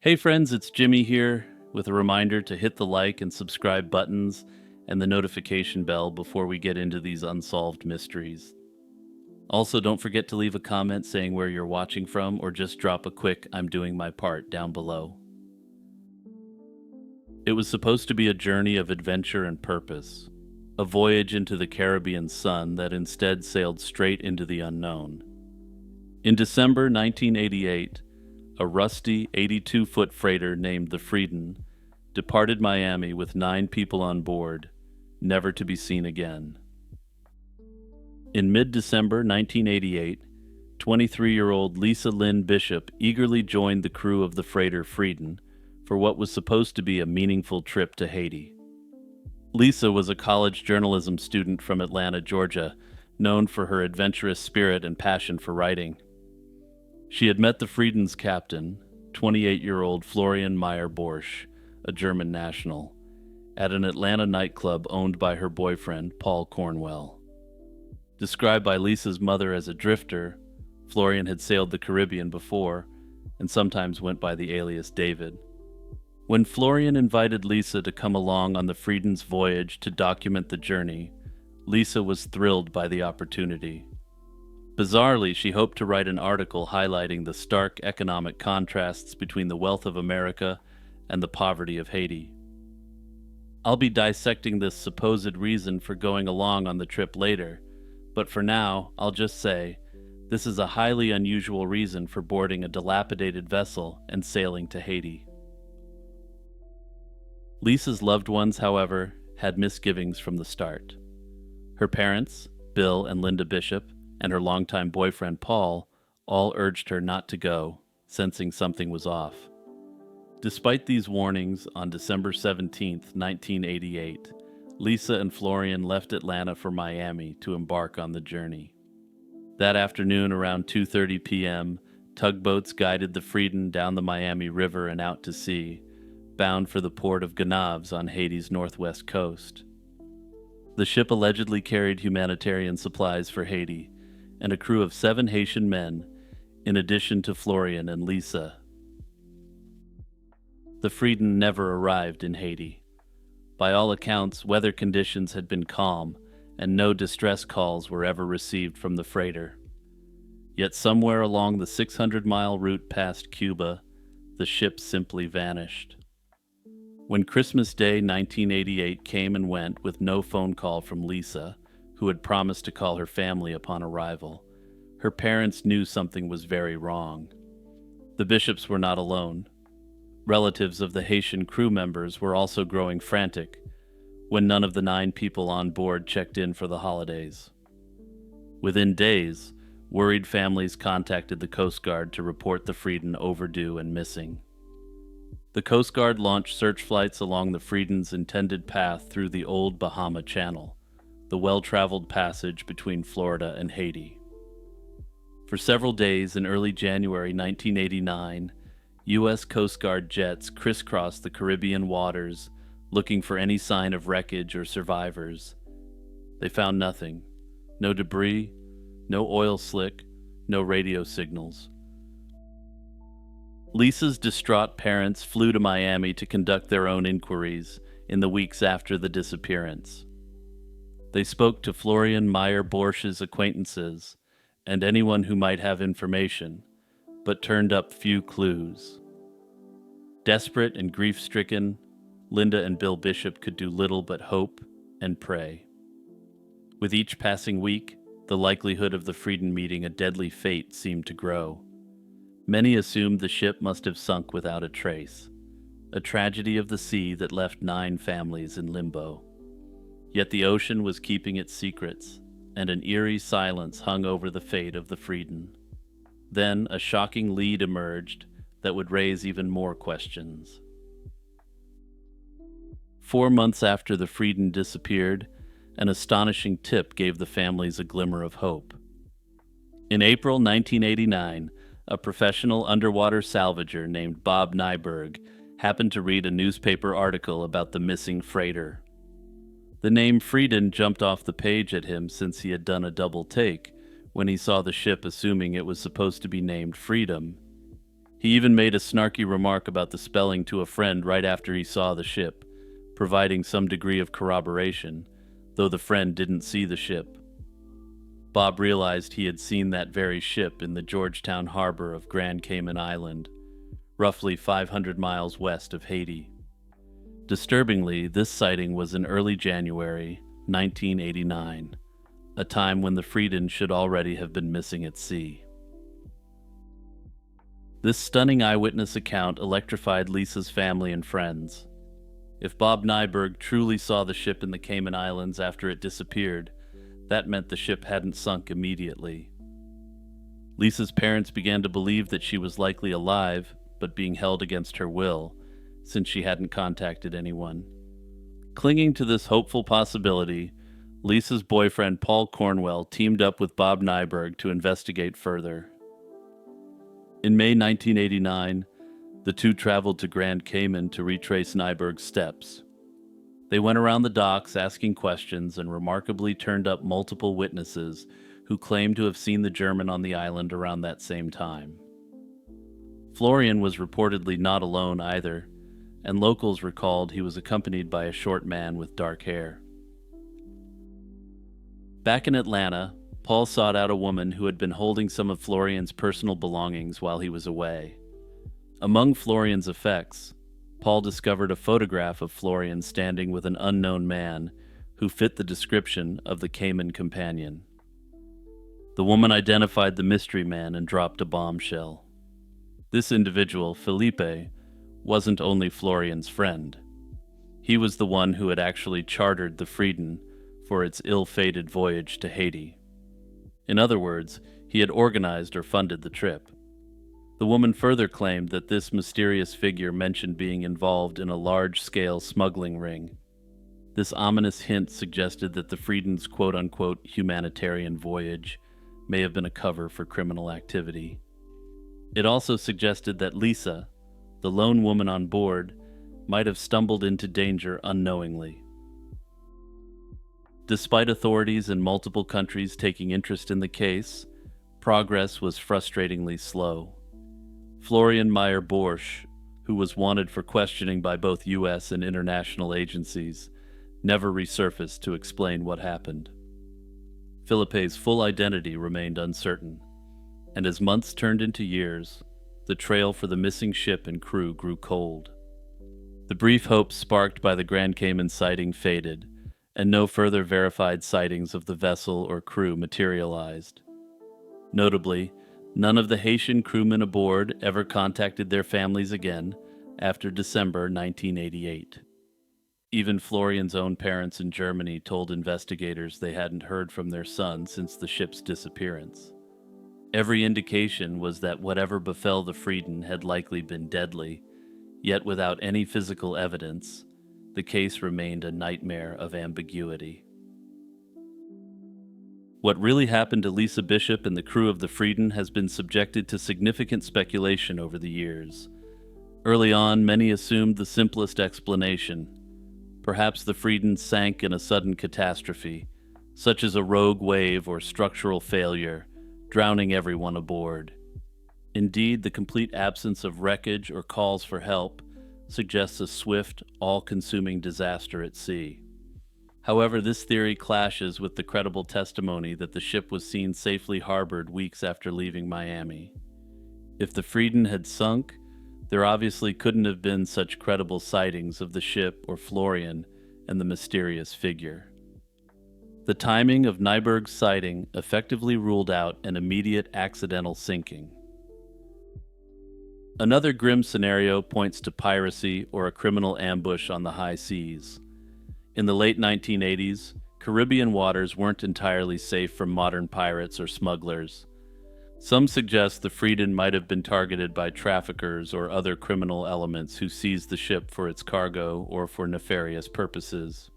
Hey friends, it's Jimmy here with a reminder to hit the like and subscribe buttons and the notification bell before we get into these unsolved mysteries. Also, don't forget to leave a comment saying where you're watching from or just drop a quick "I'm doing my part" down below. It was supposed to be a journey of adventure and purpose, a voyage into the Caribbean sun that instead sailed straight into the unknown. In December 1988, a rusty 82-foot freighter named the Frerieden departed Miami with 9 people on board, never to be seen again. In mid-December 1988, 23-year-old Lisa Lynn Bishop eagerly joined the crew of the freighter Frerieden for what was supposed to be a meaningful trip to Haiti. Lisa was a college journalism student from Atlanta, Georgia, known for her adventurous spirit and passion for writing. She had met the Frieden's captain, 28-year-old Florian Meyer-Borsch, a German national, at an Atlanta nightclub owned by her boyfriend, Paul Cornwell. Described by Lisa's mother as a drifter, Florian had sailed the Caribbean before and sometimes went by the alias David. When Florian invited Lisa to come along on the Frieden's voyage to document the journey, Lisa was thrilled by the opportunity. Bizarrely, she hoped to write an article highlighting the stark economic contrasts between the wealth of America and the poverty of Haiti. I'll be dissecting this supposed reason for going along on the trip later, but for now, I'll just say, this is a highly unusual reason for boarding a dilapidated vessel and sailing to Haiti. Lisa's loved ones, however, had misgivings from the start. Her parents, Bill and Linda Bishop, and her longtime boyfriend Paul all urged her not to go, sensing something was off. Despite these warnings, on December 17, 1988, Lisa and Florian left Atlanta for Miami to embark on the journey. That afternoon, around 2:30 p.m., tugboats guided the Frerieden down the Miami River and out to sea, bound for the port of Gonabs on Haiti's northwest coast. The ship allegedly carried humanitarian supplies for Haiti, and a crew of 7 Haitian men, in addition to Florian and Lisa. The Frerieden never arrived in Haiti. By all accounts, weather conditions had been calm, and no distress calls were ever received from the freighter. Yet somewhere along the 600-mile route past Cuba, the ship simply vanished. When Christmas Day 1988 came and went with no phone call from Lisa, who had promised to call her family upon arrival, her parents knew something was very wrong. The Bishops were not alone. Relatives of the Haitian crew members were also growing frantic when none of the 9 people on board checked in for the holidays. Within days, worried families contacted the Coast Guard to report the Frerieden overdue and missing. The Coast Guard launched search flights along the Frieden's intended path through the old Bahama Channel, the well-traveled passage between Florida and Haiti. For several days in early January 1989, U.S. Coast Guard jets crisscrossed the Caribbean waters looking for any sign of wreckage or survivors. They found nothing. No debris, no oil slick, no radio signals. Lisa's distraught parents flew to Miami to conduct their own inquiries in the weeks after the disappearance. They spoke to Florian Meyer-Borsch's acquaintances and anyone who might have information, but turned up few clues. Desperate and grief-stricken, Linda and Bill Bishop could do little but hope and pray. With each passing week, the likelihood of the Frerieden meeting a deadly fate seemed to grow. Many assumed the ship must have sunk without a trace, a tragedy of the sea that left 9 families in limbo. Yet the ocean was keeping its secrets, and an eerie silence hung over the fate of the Frerieden. Then a shocking lead emerged that would raise even more questions. 4 months after the Frerieden disappeared, an astonishing tip gave the families a glimmer of hope. In April 1989, a professional underwater salvager named Bob Nyberg happened to read a newspaper article about the missing freighter. The name Frerieden jumped off the page at him since he had done a double take when he saw the ship assuming it was supposed to be named Freedom. He even made a snarky remark about the spelling to a friend right after he saw the ship, providing some degree of corroboration, though the friend didn't see the ship. Bob realized he had seen that very ship in the Georgetown harbor of Grand Cayman Island, roughly 500 miles west of Haiti. Disturbingly, this sighting was in early January 1989, a time when the Frerieden should already have been missing at sea. This stunning eyewitness account electrified Lisa's family and friends. If Bob Nyberg truly saw the ship in the Cayman Islands after it disappeared, that meant the ship hadn't sunk immediately. Lisa's parents began to believe that she was likely alive, but being held against her will, since she hadn't contacted anyone. Clinging to this hopeful possibility, Lisa's boyfriend Paul Cornwell teamed up with Bob Nyberg to investigate further. In May 1989, the two traveled to Grand Cayman to retrace Nyberg's steps. They went around the docks asking questions and remarkably turned up multiple witnesses who claimed to have seen the German on the island around that same time. Florian was reportedly not alone either, and locals recalled he was accompanied by a short man with dark hair. Back in Atlanta, Paul sought out a woman who had been holding some of Florian's personal belongings while he was away. Among Florian's effects, Paul discovered a photograph of Florian standing with an unknown man who fit the description of the Cayman companion. The woman identified the mystery man and dropped a bombshell. This individual, Felipe, wasn't only Florian's friend. He was the one who had actually chartered the Frerieden for its ill-fated voyage to Haiti. In other words, he had organized or funded the trip. The woman further claimed that this mysterious figure mentioned being involved in a large-scale smuggling ring. This ominous hint suggested that the Frereden's quote-unquote humanitarian voyage may have been a cover for criminal activity. It also suggested that Lisa, the lone woman on board, might have stumbled into danger unknowingly. Despite authorities in multiple countries taking interest in the case, progress was frustratingly slow. Florian Meyer-Borsch, who was wanted for questioning by both U.S. and international agencies, never resurfaced to explain what happened. Felipe's full identity remained uncertain, and as months turned into years, the trail for the missing ship and crew grew cold. The brief hope sparked by the Grand Cayman sighting faded, and no further verified sightings of the vessel or crew materialized. Notably, none of the Haitian crewmen aboard ever contacted their families again after December 1988. Even Florian's own parents in Germany told investigators they hadn't heard from their son since the ship's disappearance. Every indication was that whatever befell the Frerieden had likely been deadly, yet without any physical evidence, the case remained a nightmare of ambiguity. What really happened to Lisa Bishop and the crew of the Frerieden has been subjected to significant speculation over the years. Early on, many assumed the simplest explanation. Perhaps the Frerieden sank in a sudden catastrophe, such as a rogue wave or structural failure, drowning everyone aboard. Indeed, the complete absence of wreckage or calls for help suggests a swift, all-consuming disaster at sea. However, this theory clashes with the credible testimony that the ship was seen safely harbored weeks after leaving Miami. If the Frerieden had sunk, there obviously couldn't have been such credible sightings of the ship or Florian and the mysterious figure. The timing of Nyberg's sighting effectively ruled out an immediate accidental sinking. Another grim scenario points to piracy or a criminal ambush on the high seas. In the late 1980s, Caribbean waters weren't entirely safe from modern pirates or smugglers. Some suggest the Frerieden might have been targeted by traffickers or other criminal elements who seized the ship for its cargo or for nefarious purposes.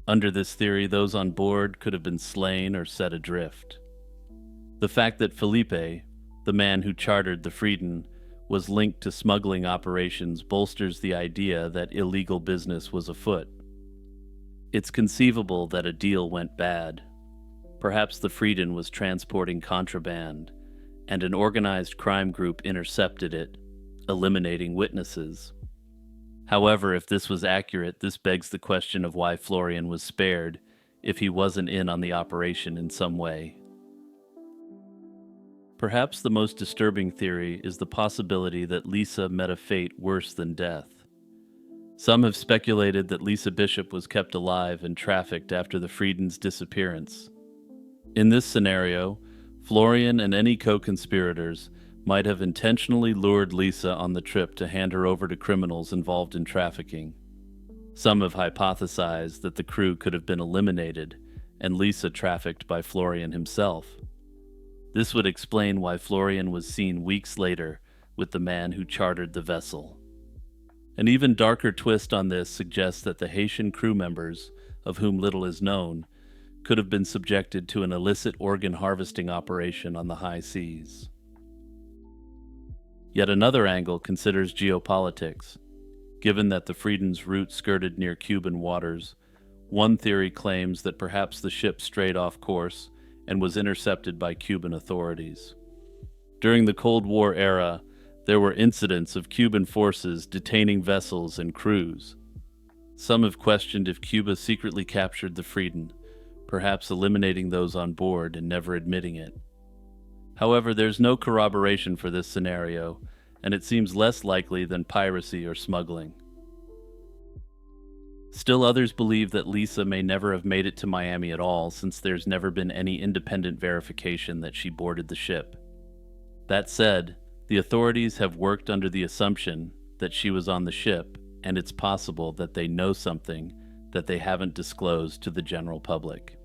Under this theory, those on board could have been slain or set adrift. The fact that Felipe, the man who chartered the Frerieden, was linked to smuggling operations bolsters the idea that illegal business was afoot. It's conceivable that a deal went bad. Perhaps the Frerieden was transporting contraband, and an organized crime group intercepted it, eliminating witnesses. However, if this was accurate, this begs the question of why Florian was spared if he wasn't in on the operation in some way. Perhaps the most disturbing theory is the possibility that Lisa met a fate worse than death. Some have speculated that Lisa Bishop was kept alive and trafficked after the Frieden's disappearance. In this scenario, Florian and any co-conspirators might have intentionally lured Lisa on the trip to hand her over to criminals involved in trafficking. Some have hypothesized that the crew could have been eliminated and Lisa trafficked by Florian himself. This would explain why Florian was seen weeks later with the man who chartered the vessel. An even darker twist on this suggests that the Haitian crew members, of whom little is known, could have been subjected to an illicit organ harvesting operation on the high seas. Yet another angle considers geopolitics. Given that the Frieden's route skirted near Cuban waters, one theory claims that perhaps the ship strayed off course and was intercepted by Cuban authorities. During the Cold War era, there were incidents of Cuban forces detaining vessels and crews. Some have questioned if Cuba secretly captured the Frieden, perhaps eliminating those on board and never admitting it. However, there's no corroboration for this scenario, and it seems less likely than piracy or smuggling. Still, others believe that Lisa may never have made it to Miami at all, since there's never been any independent verification that she boarded the ship. That said, the authorities have worked under the assumption that she was on the ship, and it's possible that they know something that they haven't disclosed to the general public.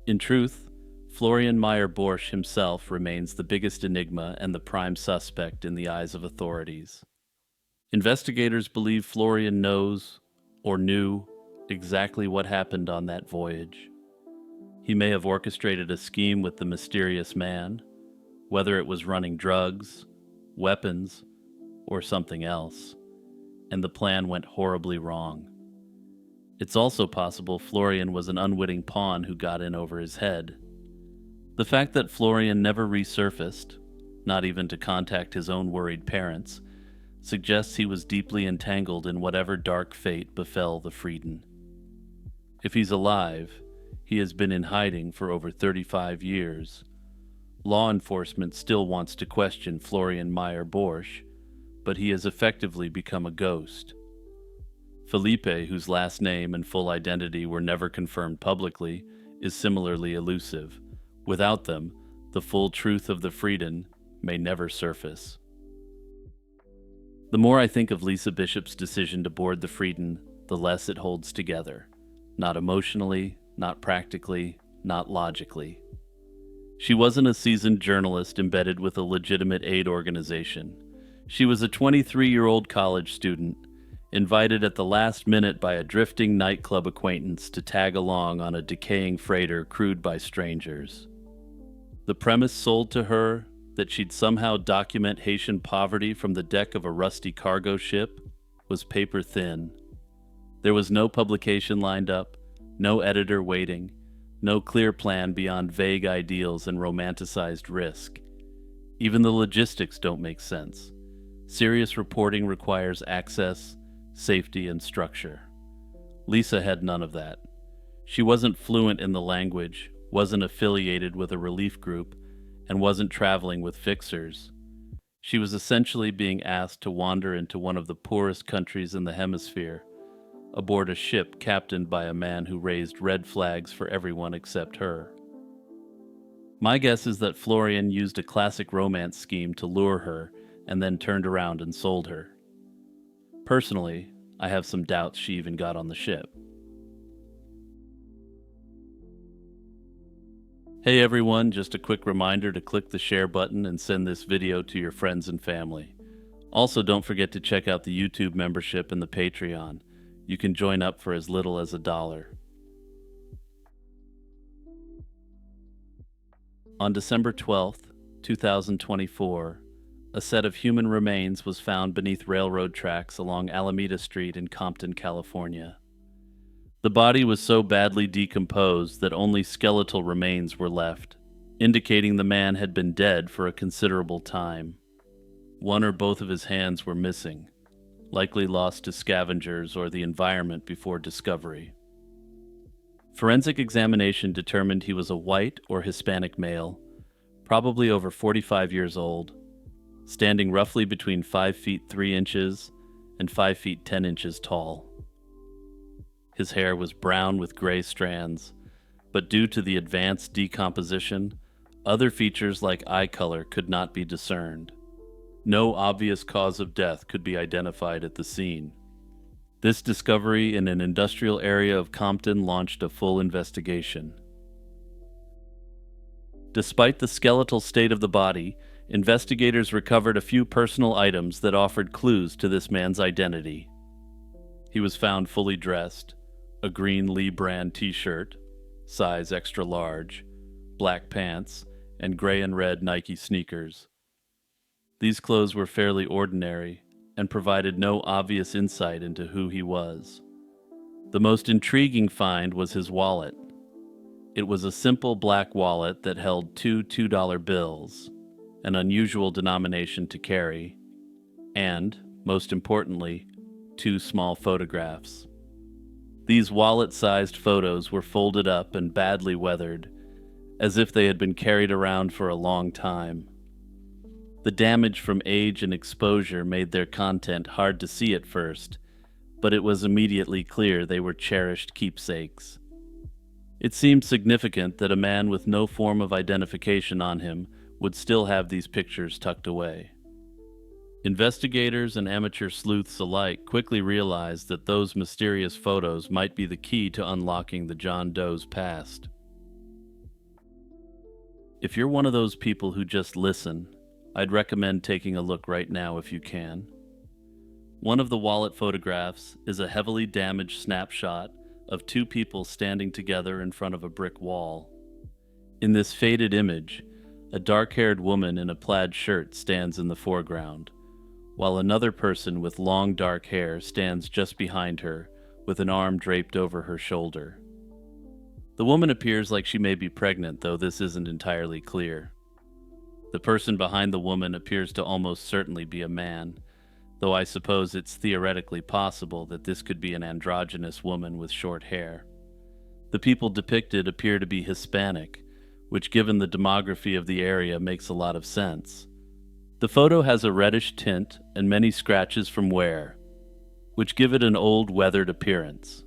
In truth, Florian Meyer-Borsch himself remains the biggest enigma and the prime suspect in the eyes of authorities. Investigators believe Florian knows, or knew, exactly what happened on that voyage. He may have orchestrated a scheme with the mysterious man, whether it was running drugs, weapons, or something else, and the plan went horribly wrong. It's also possible Florian was an unwitting pawn who got in over his head. The fact that Florian never resurfaced, not even to contact his own worried parents, suggests he was deeply entangled in whatever dark fate befell the Frieden. If he's alive, he has been in hiding for over 35 years. Law enforcement still wants to question Florian Meyer-Borsch, but he has effectively become a ghost. Felipe, whose last name and full identity were never confirmed publicly, is similarly elusive. Without them, the full truth of the Frieden may never surface. The more I think of Lisa Bishop's decision to board the Frieden, the less it holds together. Not emotionally, not practically, not logically. She wasn't a seasoned journalist embedded with a legitimate aid organization. She was a 23-year-old college student, invited at the last minute by a drifting nightclub acquaintance to tag along on a decaying freighter crewed by strangers. The premise sold to her, that she'd somehow document Haitian poverty from the deck of a rusty cargo ship, was paper thin. There was no publication lined up, no editor waiting, no clear plan beyond vague ideals and romanticized risk. Even the logistics don't make sense. Serious reporting requires access, safety, and structure. Lisa had none of that. She wasn't fluent in the language, wasn't affiliated with a relief group, and wasn't traveling with fixers. She was essentially being asked to wander into one of the poorest countries in the hemisphere, aboard a ship captained by a man who raised red flags for everyone except her. My guess is that Florian used a classic romance scheme to lure her and then turned around and sold her. Personally, I have some doubts she even got on the ship. Hey everyone, just a quick reminder to click the share button and send this video to your friends and family. Also, don't forget to check out the YouTube membership and the Patreon. You can join up for as little as $1. On December 12th, 2024, a set of human remains was found beneath railroad tracks along Alameda Street in Compton, California. The body was so badly decomposed that only skeletal remains were left. indicating the man had been dead for a considerable time. One or both of his hands were missing, likely lost to scavengers or the environment before discovery. Forensic examination determined he was a white or Hispanic male, probably over 45 years old, standing roughly between 5 feet 3 inches and 5 feet 10 inches tall. His hair was brown with gray strands, but due to the advanced decomposition, other features like eye color could not be discerned. No obvious cause of death could be identified at the scene. This discovery in an industrial area of Compton launched a full investigation. Despite the skeletal state of the body, investigators recovered a few personal items that offered clues to this man's identity. He was found fully dressed, a green Lee brand t-shirt, size extra large, black pants, and gray and red Nike sneakers. These clothes were fairly ordinary and provided no obvious insight into who he was. The most intriguing find was his wallet. It was a simple black wallet that held two $2 bills, an unusual denomination to carry, and, most importantly, 2 small photographs. These wallet-sized photos were folded up and badly weathered, as if they had been carried around for a long time. The damage from age and exposure made their content hard to see at first, but it was immediately clear they were cherished keepsakes. It seemed significant that a man with no form of identification on him would still have these pictures tucked away. Investigators and amateur sleuths alike quickly realized that those mysterious photos might be the key to unlocking the John Doe's past. If you're one of those people who just listen, I'd recommend taking a look right now if you can. One of the wallet photographs is a heavily damaged snapshot of 2 people standing together in front of a brick wall. In this faded image, a dark-haired woman in a plaid shirt stands in the foreground, while another person with long dark hair stands just behind her with an arm draped over her shoulder. The woman appears like she may be pregnant, though this isn't entirely clear. The person behind the woman appears to almost certainly be a man, though I suppose it's theoretically possible that this could be an androgynous woman with short hair. The people depicted appear to be Hispanic, which given the demography of the area makes a lot of sense. The photo has a reddish tint and many scratches from wear, which give it an old, weathered appearance.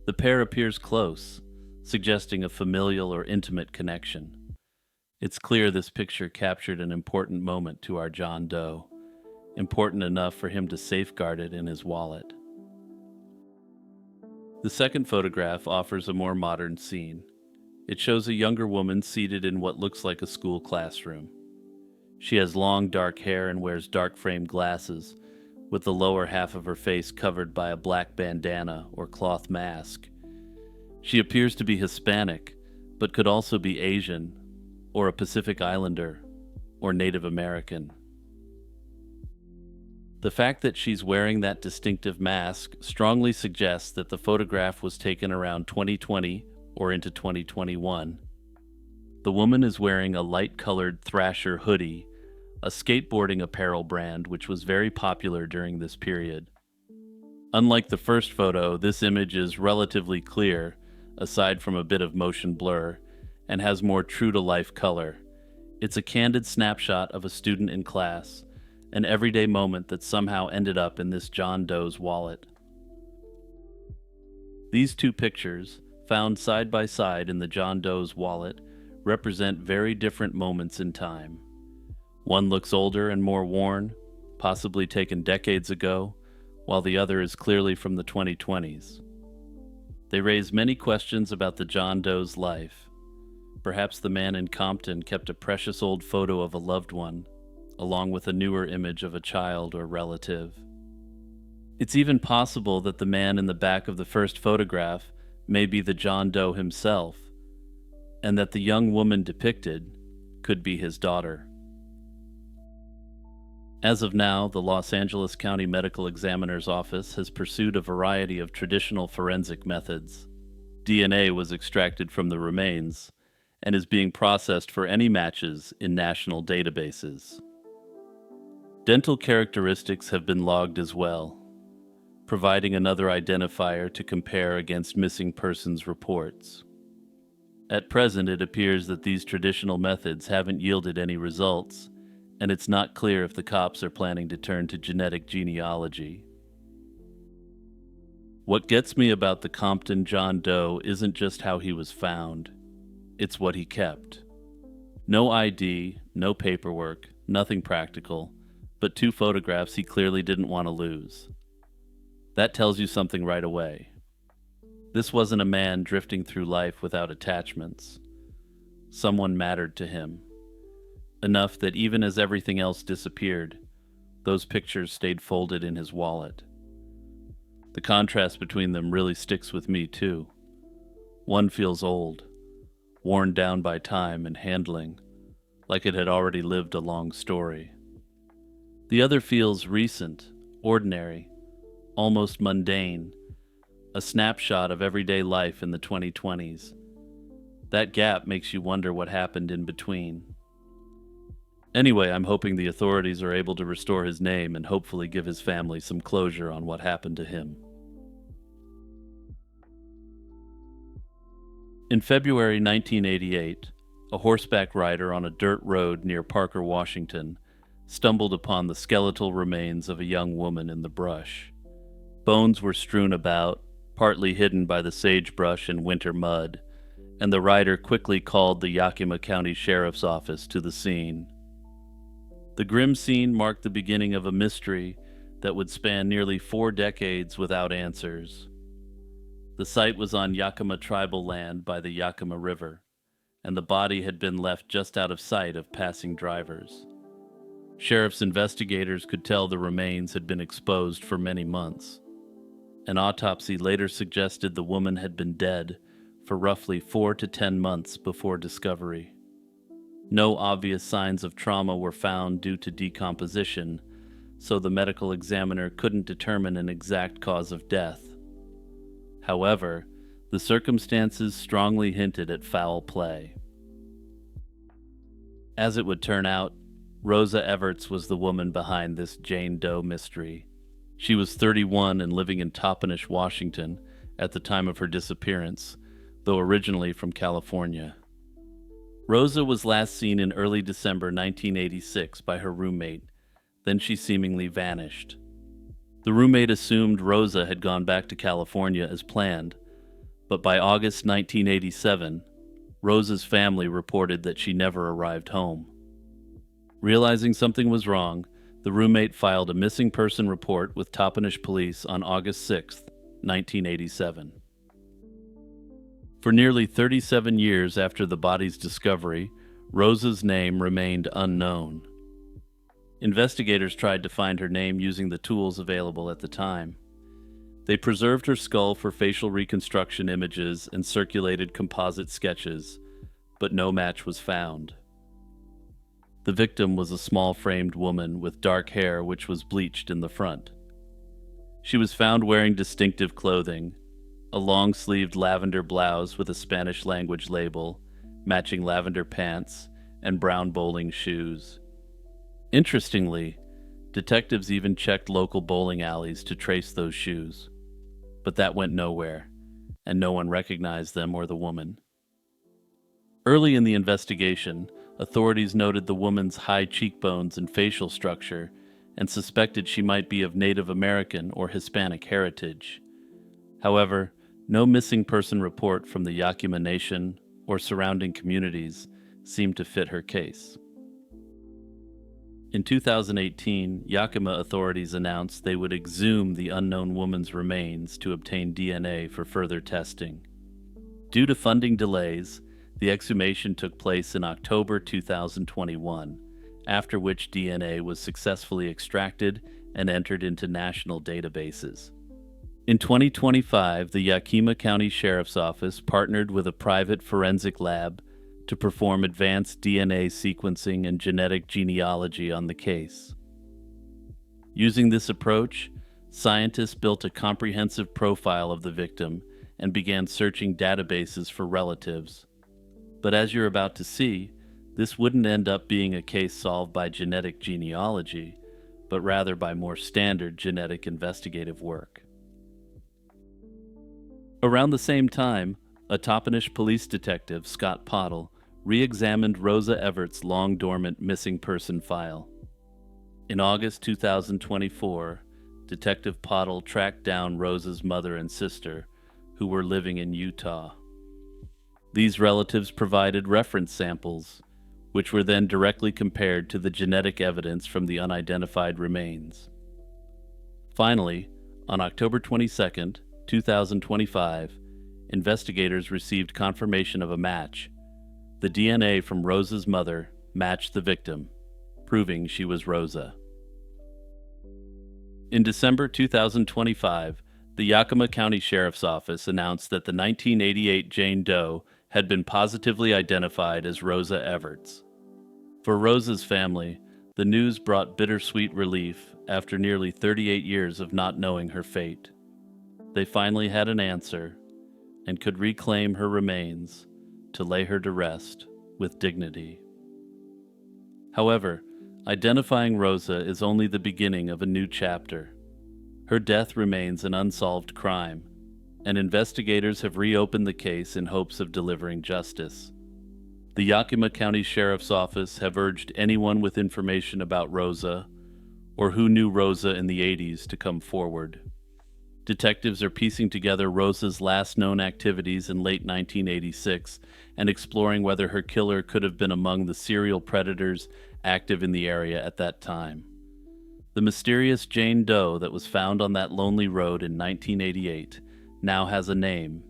The pair appears close, suggesting a familial or intimate connection. It's clear this picture captured an important moment to our John Doe, important enough for him to safeguard it in his wallet. The second photograph offers a more modern scene. It shows a younger woman seated in what looks like a school classroom. She has long dark hair and wears dark-framed glasses, with the lower half of her face covered by a black bandana or cloth mask. She appears to be Hispanic, but could also be Asian, or a Pacific Islander, or Native American. The fact that she's wearing that distinctive mask strongly suggests that the photograph was taken around 2020 or into 2021. The woman is wearing a light-colored Thrasher hoodie, a skateboarding apparel brand which was very popular during this period. Unlike the first photo, this image is relatively clear, aside from a bit of motion blur, and has more true-to-life color. It's a candid snapshot of a student in class, an everyday moment that somehow ended up in this John Doe's wallet. These 2 pictures, found side by side in the John Doe's wallet, represent very different moments in time. One looks older and more worn, possibly taken decades ago, while the other is clearly from the 2020s. They raise many questions about the John Doe's life. Perhaps the man in Compton kept a precious old photo of a loved one, along with a newer image of a child or relative. It's even possible that the man in the back of the first photograph may be the John Doe himself, and that the young woman depicted could be his daughter. As of now, the Los Angeles County Medical Examiner's Office has pursued a variety of traditional forensic methods. DNA was extracted from the remains, and is being processed for any matches in national databases. Dental characteristics have been logged as well, providing another identifier to compare against missing persons reports. At present, it appears that these traditional methods haven't yielded any results, and it's not clear if the cops are planning to turn to genetic genealogy. What gets me about the Compton John Doe isn't just how he was found, it's what he kept. No ID, no paperwork, nothing practical, but 2 photographs he clearly didn't want to lose. That tells you something right away. This wasn't a man drifting through life without attachments. Someone mattered to him, enough that even as everything else disappeared, those pictures stayed folded in his wallet. The contrast between them really sticks with me too. One feels old, worn down by time and handling, like it had already lived a long story. The other feels recent, ordinary, almost mundane, a snapshot of everyday life in the 2020s. That gap makes you wonder what happened in between. Anyway, I'm hoping the authorities are able to restore his name and hopefully give his family some closure on what happened to him. In February 1988, a horseback rider on a dirt road near Parker, Washington, stumbled upon the skeletal remains of a young woman in the brush. Bones were strewn about, partly hidden by the sagebrush and winter mud, and the rider quickly called the Yakima County Sheriff's Office to the scene. The grim scene marked the beginning of a mystery that would span nearly 4 decades without answers. The site was on Yakima tribal land by the Yakima River, and the body had been left just out of sight of passing drivers. Sheriff's investigators could tell the remains had been exposed for many months. An autopsy later suggested the woman had been dead for roughly 4 to 10 months before discovery. No obvious signs of trauma were found due to decomposition, so the medical examiner couldn't determine an exact cause of death. However, the circumstances strongly hinted at foul play. As it would turn out, Rosa Everts was the woman behind this Jane Doe mystery. She was 31 and living in Toppenish, Washington, at the time of her disappearance, though originally from California. Rosa was last seen in early December 1986 by her roommate, then she seemingly vanished. The roommate assumed Rosa had gone back to California as planned, but by August 1987, Rosa's family reported that she never arrived home. Realizing something was wrong, the roommate filed a missing person report with Toppenish Police on August 6, 1987. For nearly 37 years after the body's discovery, Rosa's name remained unknown. Investigators tried to find her name using the tools available at the time. They preserved her skull for facial reconstruction images and circulated composite sketches, but no match was found. The victim was a small-framed woman with dark hair which was bleached in the front. She was found wearing distinctive clothing, a long-sleeved lavender blouse with a Spanish-language label, matching lavender pants, and brown bowling shoes. Interestingly, detectives even checked local bowling alleys to trace those shoes, but that went nowhere, and no one recognized them or the woman. Early in the investigation, authorities noted the woman's high cheekbones and facial structure and suspected she might be of Native American or Hispanic heritage. However, no missing person report from the Yakima Nation or surrounding communities seemed to fit her case. In 2018, Yakima authorities announced they would exhume the unknown woman's remains to obtain DNA for further testing. Due to funding delays, the exhumation took place in October 2021, after which DNA was successfully extracted and entered into national databases. In 2025, the Yakima County Sheriff's Office partnered with a private forensic lab to perform advanced DNA sequencing and genetic genealogy on the case. Using this approach, scientists built a comprehensive profile of the victim and began searching databases for relatives. But as you're about to see, this wouldn't end up being a case solved by genetic genealogy, but rather by more standard genetic investigative work. Around the same time, a Toppenish police detective, Scott Pottle, re-examined Rosa Everett's long-dormant missing person file. In August 2024, Detective Pottle tracked down Rosa's mother and sister, who were living in Utah. These relatives provided reference samples, which were then directly compared to the genetic evidence from the unidentified remains. Finally, on October 22, 2025, investigators received confirmation of a match. The DNA from Rosa's mother matched the victim, proving she was Rosa. In December 2025, the Yakima County Sheriff's Office announced that the 1988 Jane Doe had been positively identified as Rosa Everett. For Rosa's family, the news brought bittersweet relief after nearly 38 years of not knowing her fate. They finally had an answer and could reclaim her remains to lay her to rest with dignity. However, identifying Rosa is only the beginning of a new chapter. Her death remains an unsolved crime, and investigators have reopened the case in hopes of delivering justice. The Yakima County Sheriff's Office have urged anyone with information about Rosa or who knew Rosa in the 80s to come forward. Detectives are piecing together Rosa's last known activities in late 1986 and exploring whether her killer could have been among the serial predators active in the area at that time. The mysterious Jane Doe that was found on that lonely road in 1988 now has a name,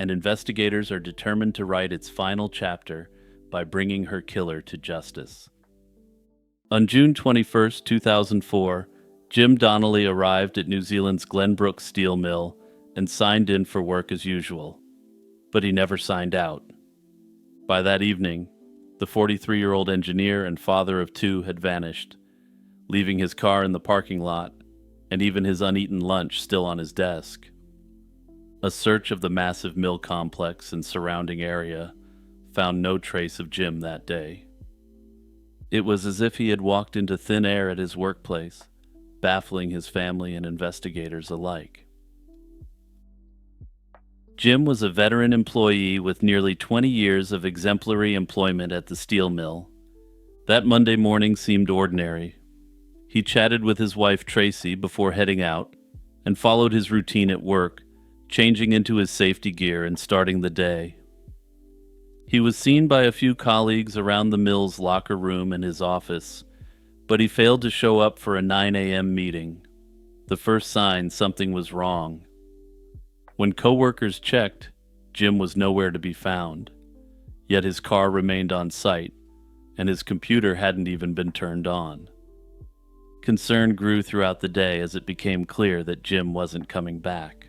and investigators are determined to write its final chapter by bringing her killer to justice. On June 21, 2004, Jim Donnelly arrived at New Zealand's Glenbrook Steel Mill and signed in for work as usual, but he never signed out. By that evening, the 43-year-old engineer and father of two had vanished, leaving his car in the parking lot and even his uneaten lunch still on his desk. A search of the massive mill complex and surrounding area found no trace of Jim that day. It was as if he had walked into thin air at his workplace, baffling his family and investigators alike. Jim was a veteran employee with nearly 20 years of exemplary employment at the steel mill. That Monday morning seemed ordinary. He chatted with his wife Tracy before heading out and followed his routine at work, changing into his safety gear and starting the day. He was seen by a few colleagues around the mill's locker room and his office, but he failed to show up for a 9 a.m. meeting, the first sign something was wrong. When coworkers checked, Jim was nowhere to be found, yet his car remained on site, and his computer hadn't even been turned on. Concern grew throughout the day as it became clear that Jim wasn't coming back.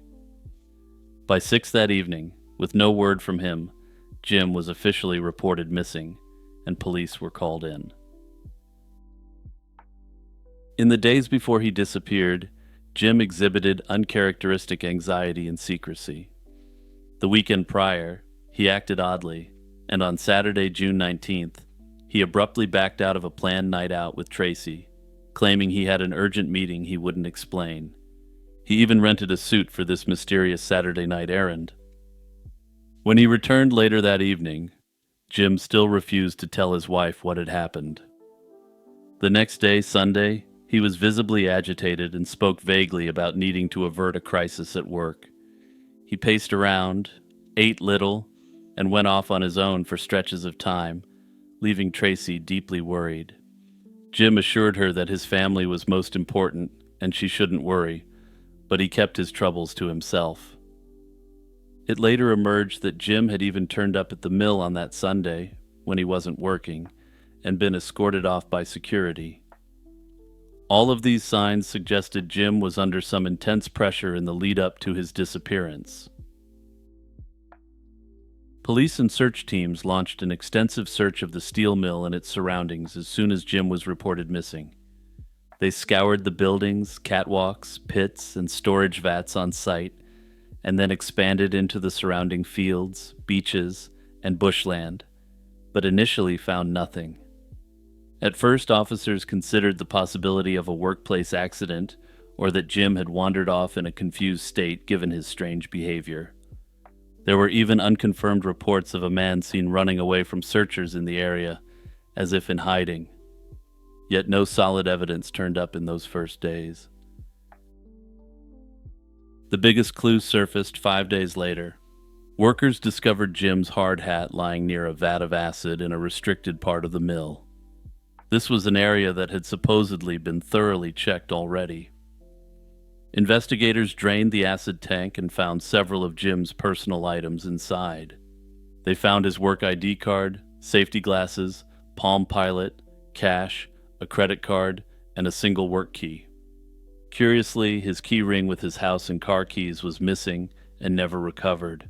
By 6 that evening, with no word from him, Jim was officially reported missing, and police were called in. In the days before he disappeared, Jim exhibited uncharacteristic anxiety and secrecy. The weekend prior, he acted oddly, and on Saturday, June 19th, he abruptly backed out of a planned night out with Tracy, claiming he had an urgent meeting he wouldn't explain. He even rented a suit for this mysterious Saturday night errand. When he returned later that evening, Jim still refused to tell his wife what had happened. The next day, Sunday, he was visibly agitated and spoke vaguely about needing to avert a crisis at work. He paced around, ate little, and went off on his own for stretches of time, leaving Tracy deeply worried. Jim assured her that his family was most important and she shouldn't worry, but he kept his troubles to himself. It later emerged that Jim had even turned up at the mill on that Sunday, when he wasn't working, and been escorted off by security. All of these signs suggested Jim was under some intense pressure in the lead-up to his disappearance. Police and search teams launched an extensive search of the steel mill and its surroundings as soon as Jim was reported missing. They scoured the buildings, catwalks, pits, and storage vats on site, and then expanded into the surrounding fields, beaches, and bushland, but initially found nothing. At first, officers considered the possibility of a workplace accident or that Jim had wandered off in a confused state given his strange behavior. There were even unconfirmed reports of a man seen running away from searchers in the area, as if in hiding. Yet no solid evidence turned up in those first days. The biggest clue surfaced 5 days later. Workers discovered Jim's hard hat lying near a vat of acid in a restricted part of the mill. This was an area that had supposedly been thoroughly checked already. Investigators drained the acid tank and found several of Jim's personal items inside. They found his work ID card, safety glasses, Palm Pilot, cash, a credit card, and a single work key. Curiously, his key ring with his house and car keys was missing and never recovered.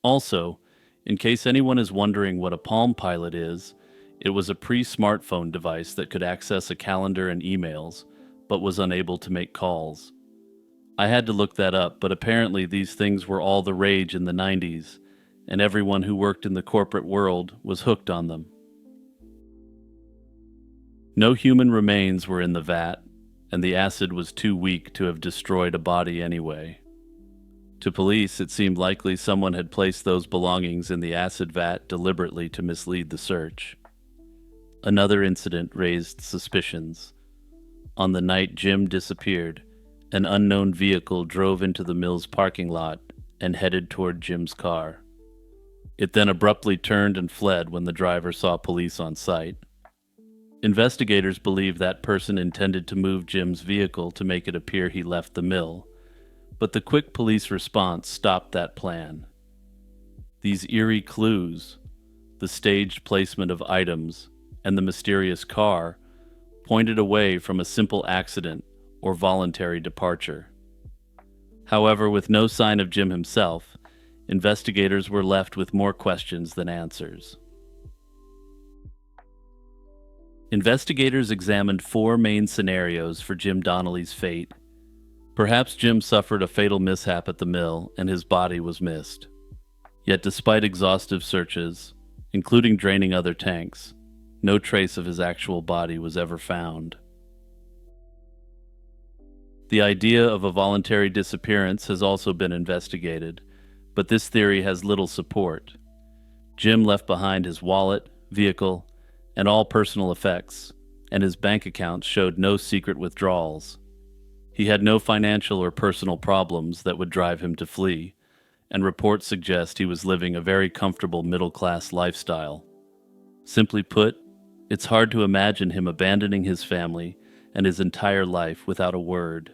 Also, in case anyone is wondering what a Palm Pilot is, it was a pre-smartphone device that could access a calendar and emails, but was unable to make calls. I had to look that up, but apparently these things were all the rage in the 90s, and everyone who worked in the corporate world was hooked on them. No human remains were in the vat, and the acid was too weak to have destroyed a body anyway. To police, it seemed likely someone had placed those belongings in the acid vat deliberately to mislead the search. Another incident raised suspicions. On the night Jim disappeared, an unknown vehicle drove into the mill's parking lot and headed toward Jim's car. It then abruptly turned and fled when the driver saw police on site. Investigators believe that person intended to move Jim's vehicle to make it appear he left the mill, but the quick police response stopped that plan. These eerie clues, the staged placement of items, and the mysterious car pointed away from a simple accident or voluntary departure. However, with no sign of Jim himself, investigators were left with more questions than answers. Investigators examined 4 main scenarios for Jim Donnelly's fate. Perhaps Jim suffered a fatal mishap at the mill and his body was missed. Yet despite exhaustive searches, including draining other tanks, no trace of his actual body was ever found. The idea of a voluntary disappearance has also been investigated, but this theory has little support. Jim left behind his wallet, vehicle, and all personal effects, and his bank accounts showed no secret withdrawals. He had no financial or personal problems that would drive him to flee, and reports suggest he was living a very comfortable middle-class lifestyle. Simply put, it's hard to imagine him abandoning his family and his entire life without a word.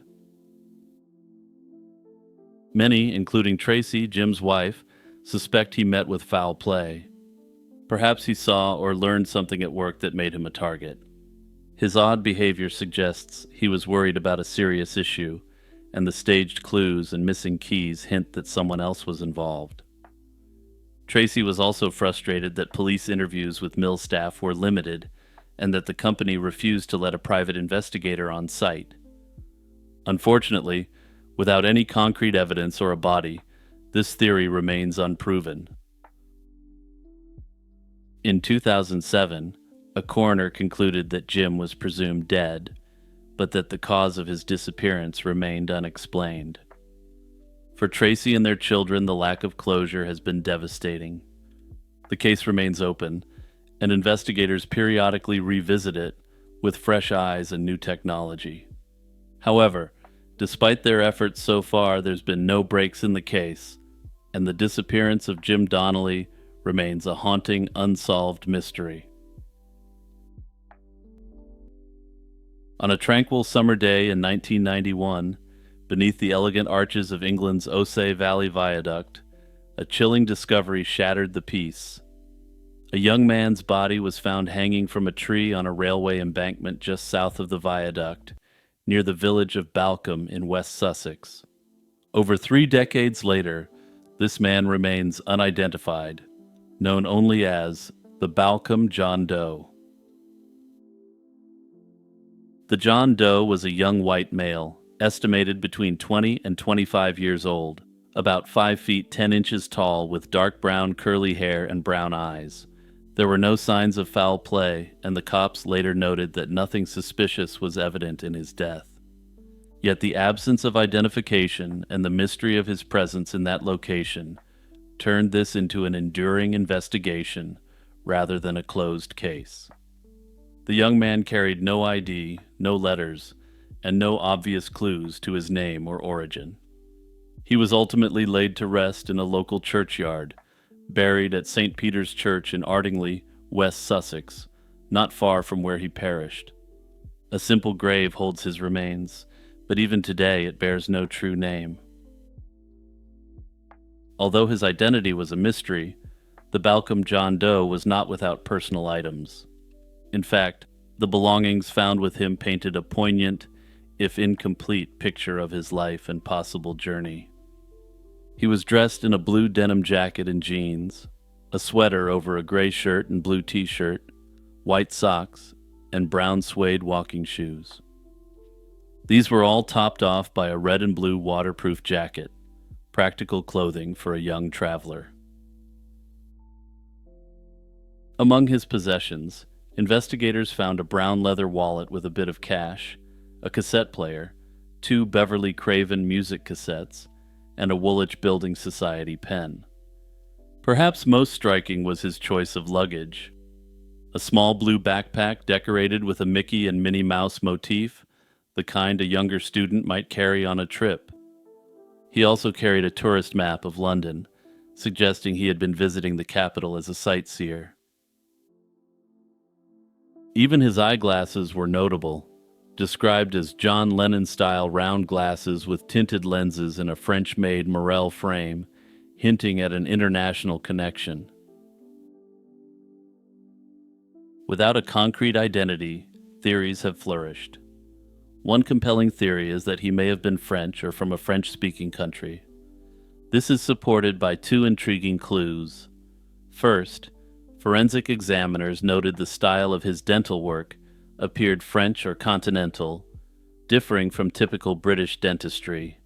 Many, including Tracy, Jim's wife, suspect he met with foul play. Perhaps he saw or learned something at work that made him a target. His odd behavior suggests he was worried about a serious issue, and the staged clues and missing keys hint that someone else was involved. Tracy was also frustrated that police interviews with mill staff were limited and that the company refused to let a private investigator on site. Unfortunately, without any concrete evidence or a body, this theory remains unproven. In 2007, a coroner concluded that Jim was presumed dead, but that the cause of his disappearance remained unexplained. For Tracy and their children, the lack of closure has been devastating. The case remains open, and investigators periodically revisit it with fresh eyes and new technology. However, despite their efforts so far, there's been no breaks in the case, and the disappearance of Jim Donnelly remains a haunting, unsolved mystery. On a tranquil summer day in 1991, beneath the elegant arches of England's Ouse Valley Viaduct, a chilling discovery shattered the peace. A young man's body was found hanging from a tree on a railway embankment just south of the viaduct, near the village of Balcom in West Sussex. Over 3 decades later, this man remains unidentified, known only as the Balcom John Doe. The John Doe was a young white male, estimated between 20 and 25 years old. about 5 feet 10 inches tall with dark brown curly hair and brown eyes. There were no signs of foul play, and the cops later noted that nothing suspicious was evident in his death. Yet the absence of identification and the mystery of his presence in that location turned this into an enduring investigation rather than a closed case. The young man carried no ID, no letters, and no obvious clues to his name or origin. He was ultimately laid to rest in a local churchyard, buried at St. Peter's Church in Ardingly, West Sussex, not far from where he perished. A simple grave holds his remains, but even today it bears no true name. Although his identity was a mystery, the Balcom John Doe was not without personal items. In fact, the belongings found with him painted a poignant, if incomplete, picture of his life and possible journey. He was dressed in a blue denim jacket and jeans, a sweater over a gray shirt and blue t-shirt, white socks, and brown suede walking shoes. These were all topped off by a red and blue waterproof jacket, practical clothing for a young traveler. Among his possessions, investigators found a brown leather wallet with a bit of cash, a cassette player, 2 Beverly Craven music cassettes, and a Woolwich Building Society pen. Perhaps most striking was his choice of luggage. A small blue backpack decorated with a Mickey and Minnie Mouse motif, the kind a younger student might carry on a trip. He also carried a tourist map of London, suggesting he had been visiting the capital as a sightseer. Even his eyeglasses were notable, described as John Lennon-style round glasses with tinted lenses in a French-made Morel frame, hinting at an international connection. Without a concrete identity, theories have flourished. One compelling theory is that he may have been French or from a French-speaking country. This is supported by 2 intriguing clues. First, forensic examiners noted the style of his dental work appeared French or continental, differing from typical British dentistry.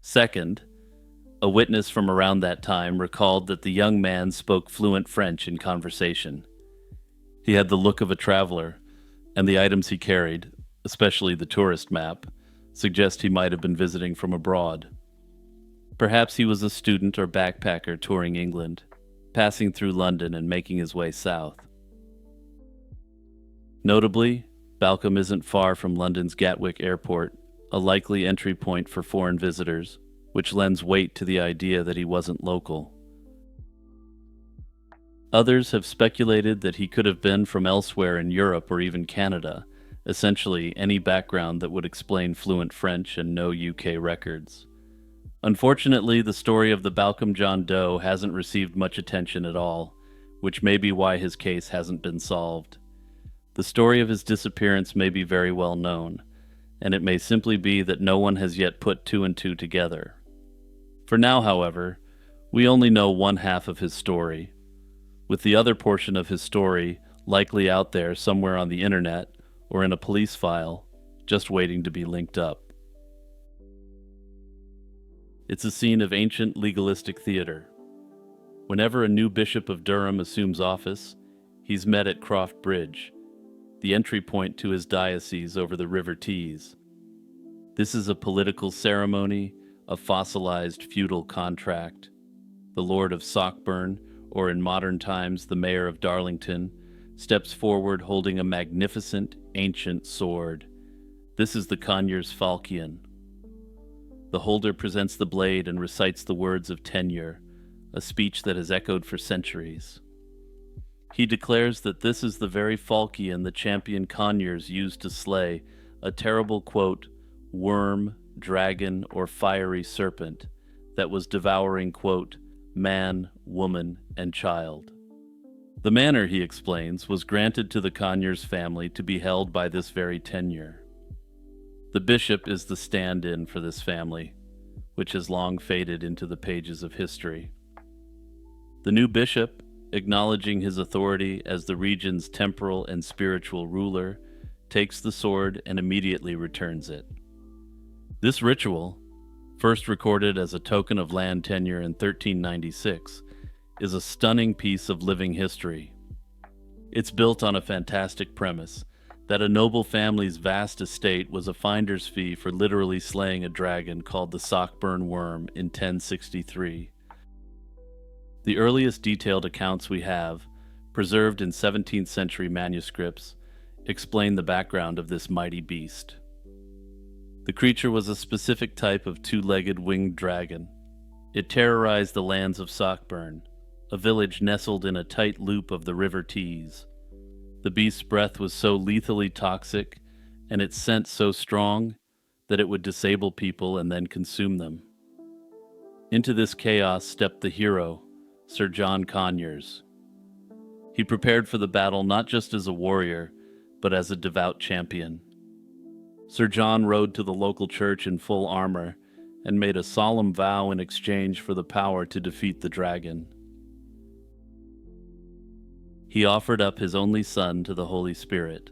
Second, a witness from around that time recalled that the young man spoke fluent French in conversation. He had the look of a traveler, and the items he carried, especially the tourist map, suggest he might have been visiting from abroad. Perhaps he was a student or backpacker touring England, passing through London and making his way south. Notably, Balcom isn't far from London's Gatwick Airport, a likely entry point for foreign visitors, which lends weight to the idea that he wasn't local. Others have speculated that he could have been from elsewhere in Europe or even Canada, essentially any background that would explain fluent French and no UK records. Unfortunately, the story of the Balcom John Doe hasn't received much attention at all, which may be why his case hasn't been solved. The story of his disappearance may be very well known, and it may simply be that no one has yet put 2 and 2 together. For now, however, we only know one half of his story, with the other portion of his story likely out there somewhere on the internet or in a police file, just waiting to be linked up. It's a scene of ancient legalistic theater. Whenever a new Bishop of Durham assumes office, he's met at Croft Bridge, the entry point to his diocese over the River Tees. This is a political ceremony, a fossilized feudal contract. The Lord of Sockburn, or in modern times the Mayor of Darlington, steps forward holding a magnificent, ancient sword. This is the Conyers Falchion. The holder presents the blade and recites the words of tenure, a speech that has echoed for centuries. He declares that this is the very falchion the champion Conyers used to slay a terrible, quote, worm, dragon, or fiery serpent that was devouring, quote, man, woman, and child. The manor, he explains, was granted to the Conyers family to be held by this very tenure. The bishop is the stand-in for this family, which has long faded into the pages of history. The new bishop, acknowledging his authority as the region's temporal and spiritual ruler, takes the sword and immediately returns it. This ritual, first recorded as a token of land tenure in 1396, is a stunning piece of living history. It's built on a fantastic premise that a noble family's vast estate was a finder's fee for literally slaying a dragon called the Sockburn Worm in 1063. The earliest detailed accounts we have, preserved in 17th century manuscripts, explain the background of this mighty beast. The creature was a specific type of two-legged winged dragon. It terrorized the lands of Sockburn, a village nestled in a tight loop of the River Tees. The beast's breath was so lethally toxic, and its scent so strong, that it would disable people and then consume them. Into this chaos stepped the hero, Sir John Conyers. He prepared for the battle not just as a warrior, but as a devout champion. Sir John rode to the local church in full armor and made a solemn vow in exchange for the power to defeat the dragon. He offered up his only son to the Holy Spirit,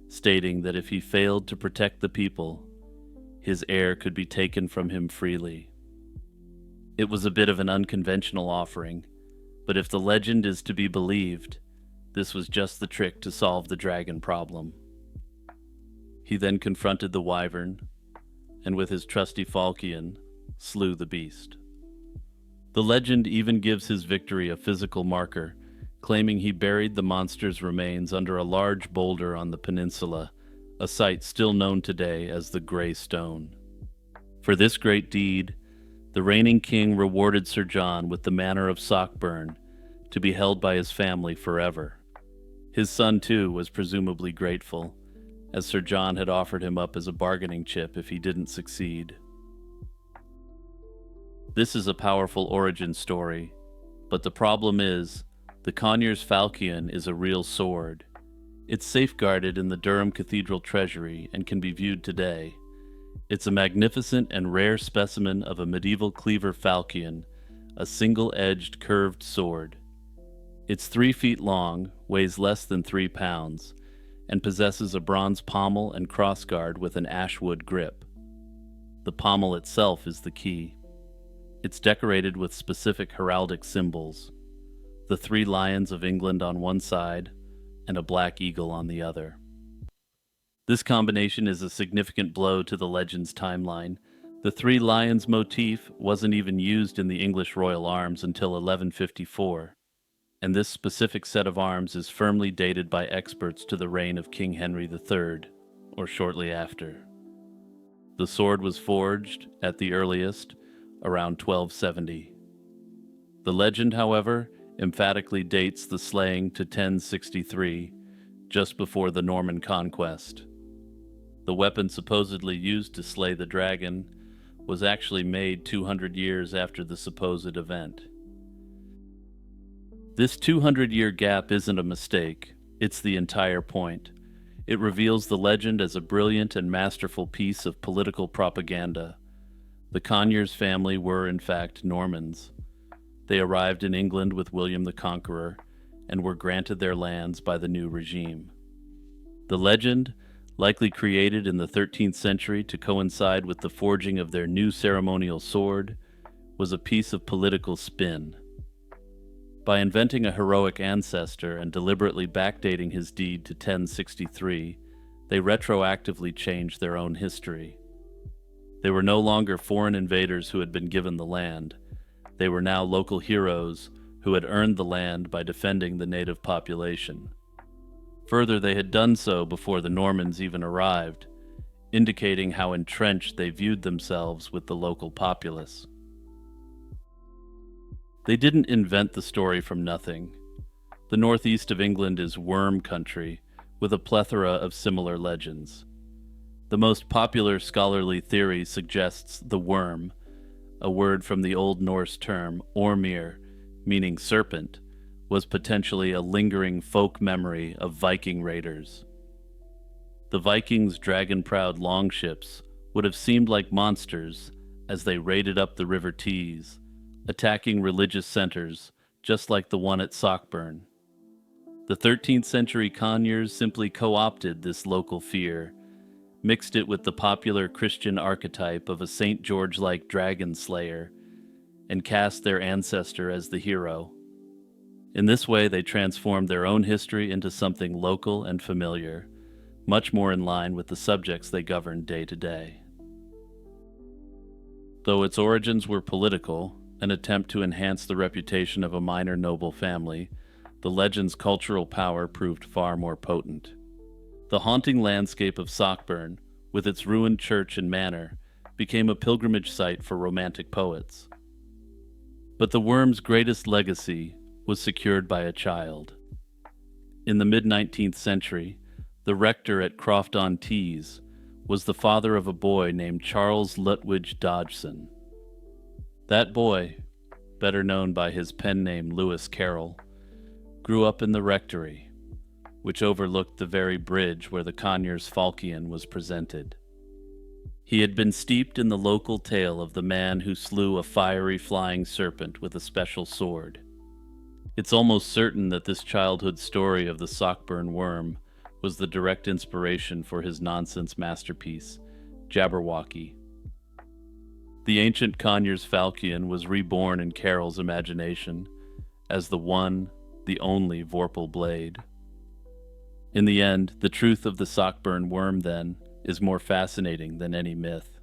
stating that if he failed to protect the people, his heir could be taken from him freely. It was a bit of an unconventional offering, but if the legend is to be believed, this was just the trick to solve the dragon problem. He then confronted the wyvern, and with his trusty falchion, slew the beast. The legend even gives his victory a physical marker, claiming he buried the monster's remains under a large boulder on the peninsula, a site still known today as the Grey Stone. For this great deed, the reigning king rewarded Sir John with the manor of Sockburn, to be held by his family forever. His son, too, was presumably grateful, as Sir John had offered him up as a bargaining chip if he didn't succeed. This is a powerful origin story, but the problem is, the Conyers falchion is a real sword. It's safeguarded in the Durham Cathedral treasury and can be viewed today. It's a magnificent and rare specimen of a medieval cleaver falchion, a single-edged curved sword. It's 3 feet long, weighs less than 3 pounds, and possesses a bronze pommel and crossguard with an ashwood grip. The pommel itself is the key. It's decorated with specific heraldic symbols, the 3 lions of England on one side and a black eagle on the other. This combination is a significant blow to the legend's timeline. The 3 lions motif wasn't even used in the English royal arms until 1154, and this specific set of arms is firmly dated by experts to the reign of King Henry III, or shortly after. The sword was forged, at the earliest, around 1270. The legend, however, emphatically dates the slaying to 1063, just before the Norman conquest. The weapon supposedly used to slay the dragon was actually made 200 years after the supposed event. This 200-year gap isn't a mistake, it's the entire point. It reveals the legend as a brilliant and masterful piece of political propaganda. The Conyers family were, in fact, Normans. They arrived in England with William the Conqueror and were granted their lands by the new regime. The legend, likely created in the 13th century to coincide with the forging of their new ceremonial sword, was a piece of political spin. By inventing a heroic ancestor and deliberately backdating his deed to 1063, they retroactively changed their own history. They were no longer foreign invaders who had been given the land. They were now local heroes who had earned the land by defending the native population. Further, they had done so before the Normans even arrived, indicating how entrenched they viewed themselves with the local populace. They didn't invent the story from nothing. The northeast of England is worm country, with a plethora of similar legends. The most popular scholarly theory suggests the worm, a word from the Old Norse term ormir, meaning serpent, was potentially a lingering folk memory of Viking raiders. The Vikings' dragon-proud longships would have seemed like monsters as they raided up the River Tees, attacking religious centers just like the one at Sockburn. The 13th century Conyers simply co-opted this local fear, mixed it with the popular Christian archetype of a St. George-like dragon slayer, and cast their ancestor as the hero. In this way, they transformed their own history into something local and familiar, much more in line with the subjects they governed day to day. Though its origins were political, an attempt to enhance the reputation of a minor noble family, the legend's cultural power proved far more potent. The haunting landscape of Sockburn, with its ruined church and manor, became a pilgrimage site for romantic poets. But the worm's greatest legacy was secured by a child. In the mid-19th century, the rector at Croft-on-Tees was the father of a boy named Charles Lutwidge Dodgson. That boy, better known by his pen name Lewis Carroll, grew up in the rectory, which overlooked the very bridge where the Conyers Falchion was presented. He had been steeped in the local tale of the man who slew a fiery flying serpent with a special sword. It's almost certain that this childhood story of the Sockburn Worm was the direct inspiration for his nonsense masterpiece, Jabberwocky. The ancient Conyers Falchion was reborn in Carroll's imagination as the one, the only Vorpal blade. In the end, the truth of the Sockburn Worm, then, is more fascinating than any myth.